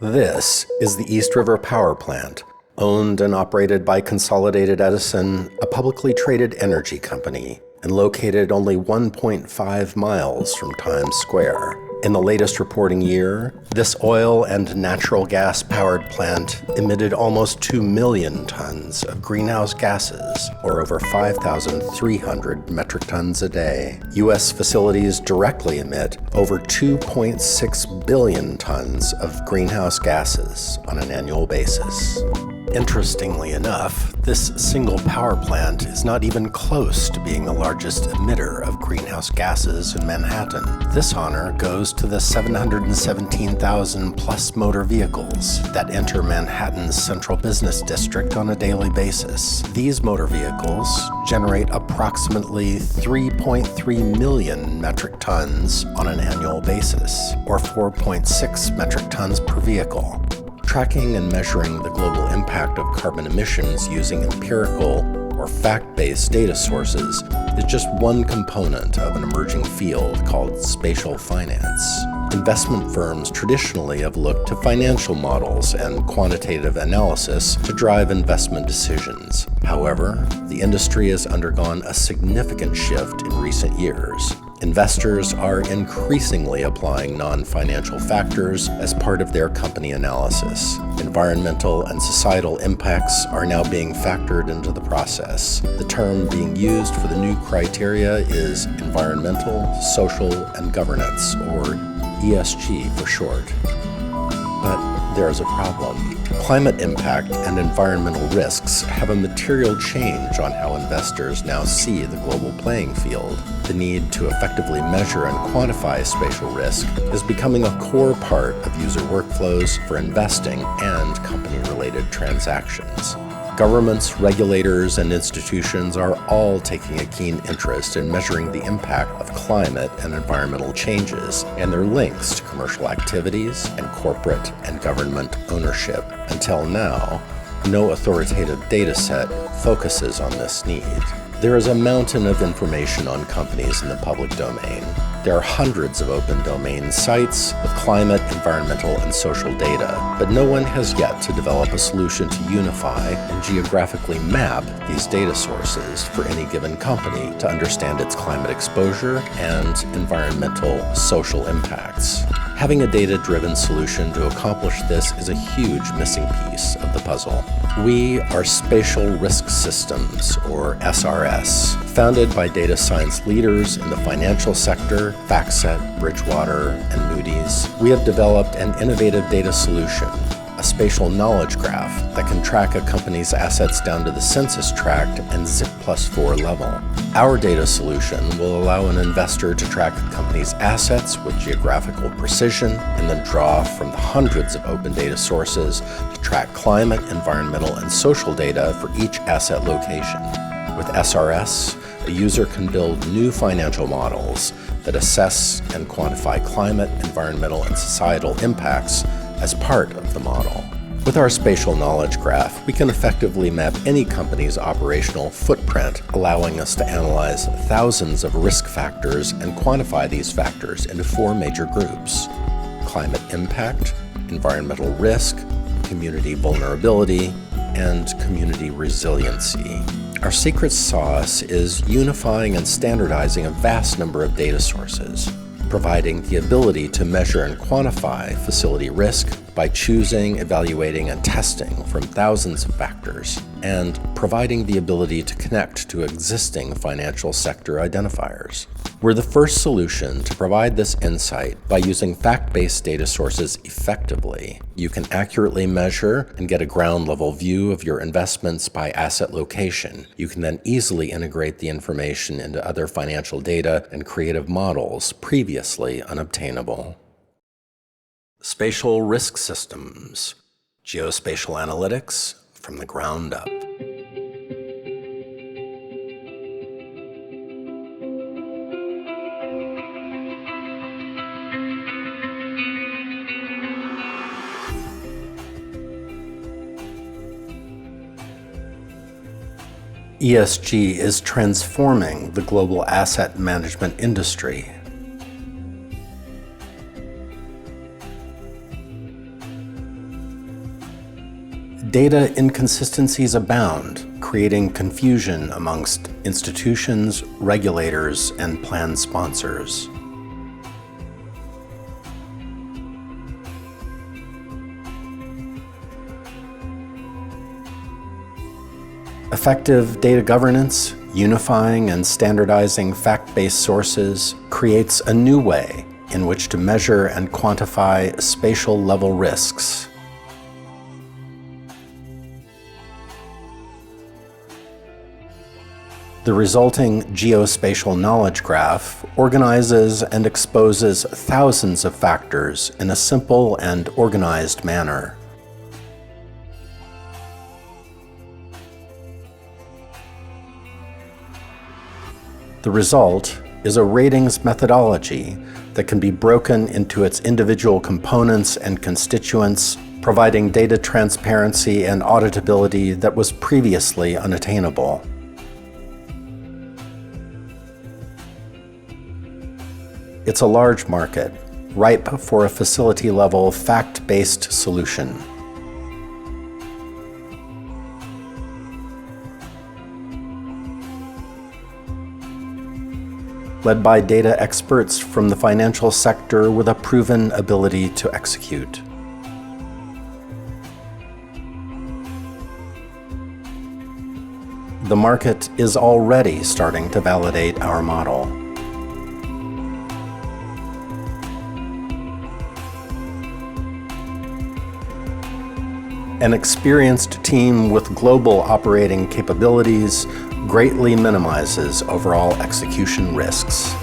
This is the East River Power Plant, owned and operated by Consolidated Edison, a publicly traded energy company, and located only 1.5 miles from Times Square. In the latest reporting year, this oil and natural gas-powered plant emitted almost 2 million tons of greenhouse gases, or over 5,300 metric tons a day. U.S. facilities directly emit over 2.6 billion tons of greenhouse gases on an annual basis. Interestingly enough, this single power plant is not even close to being the largest emitter of greenhouse gases in Manhattan. This honor goes to the 717,000 plus motor vehicles that enter Manhattan's central business district on a daily basis. These motor vehicles generate approximately 3.3 million metric tons on an annual basis, or 4.6 metric tons per vehicle. Tracking and measuring the global impact of carbon emissions using empirical or fact-based data sources is just one component of an emerging field called spatial finance. Investment firms traditionally have looked to financial models and quantitative analysis to drive investment decisions. However, the industry has undergone a significant shift in recent years. Investors are increasingly applying non-financial factors as part of their company analysis. Environmental and societal impacts are now being factored into the process. The term being used for the new criteria is environmental, social, and governance, or ESG for short. But there is a problem. Climate impact and environmental risks have a material change on how investors now see the global playing field. The need to effectively measure and quantify spatial risk is becoming a core part of user workflows for investing and company-related transactions. Governments, regulators, and institutions are all taking a keen interest in measuring the impact of climate and environmental changes and their links to commercial activities and corporate and government ownership. Until now, no authoritative data set focuses on this need. There is a mountain of information on companies in the public domain. There are hundreds of open domain sites with climate, environmental, and social data, but no one has yet to develop a solution to unify and geographically map these data sources for any given company to understand its climate exposure and environmental, social impacts. Having a data-driven solution to accomplish this is a huge missing piece of the puzzle. We are Spatial Risk Systems, or SRS, founded by data science leaders in the financial sector, FactSet, Bridgewater, and Moody's. We have developed an innovative data solution, a spatial knowledge graph that can track a company's assets down to the census tract and ZIP+4 level. Our data solution will allow an investor to track a company's assets with geographical precision and then draw from the hundreds of open data sources to track climate, environmental, and social data for each asset location. With SRS, a user can build new financial models that assess and quantify climate, environmental, and societal impacts as part of the model. With our spatial knowledge graph, we can effectively map any company's operational footprint, allowing us to analyze thousands of risk factors and quantify these factors into 4 major groups: climate impact, environmental risk, community vulnerability, and community resiliency. Our secret sauce is unifying and standardizing a vast number of data sources, providing the ability to measure and quantify facility risk by choosing, evaluating, and testing from thousands of factors, and providing the ability to connect to existing financial sector identifiers. We're the first solution to provide this insight by using fact-based data sources effectively. You can accurately measure and get a ground-level view of your investments by asset location. You can then easily integrate the information into other financial data and creative models previously unobtainable. Spatial Risk Systems, Geospatial Analytics from the ground up. ESG is transforming the global asset management industry. Data inconsistencies abound, creating confusion amongst institutions, regulators, and plan sponsors. Effective data governance, unifying and standardizing fact-based sources, creates a new way in which to measure and quantify spatial-level risks. The resulting geospatial knowledge graph organizes and exposes thousands of factors in a simple and organized manner. The result is a ratings methodology that can be broken into its individual components and constituents, providing data transparency and auditability that was previously unattainable. It's a large market, ripe for a facility-level, fact-based solution. Led by data experts from the financial sector with a proven ability to execute. The market is already starting to validate our model. An experienced team with global operating capabilities greatly minimizes overall execution risks.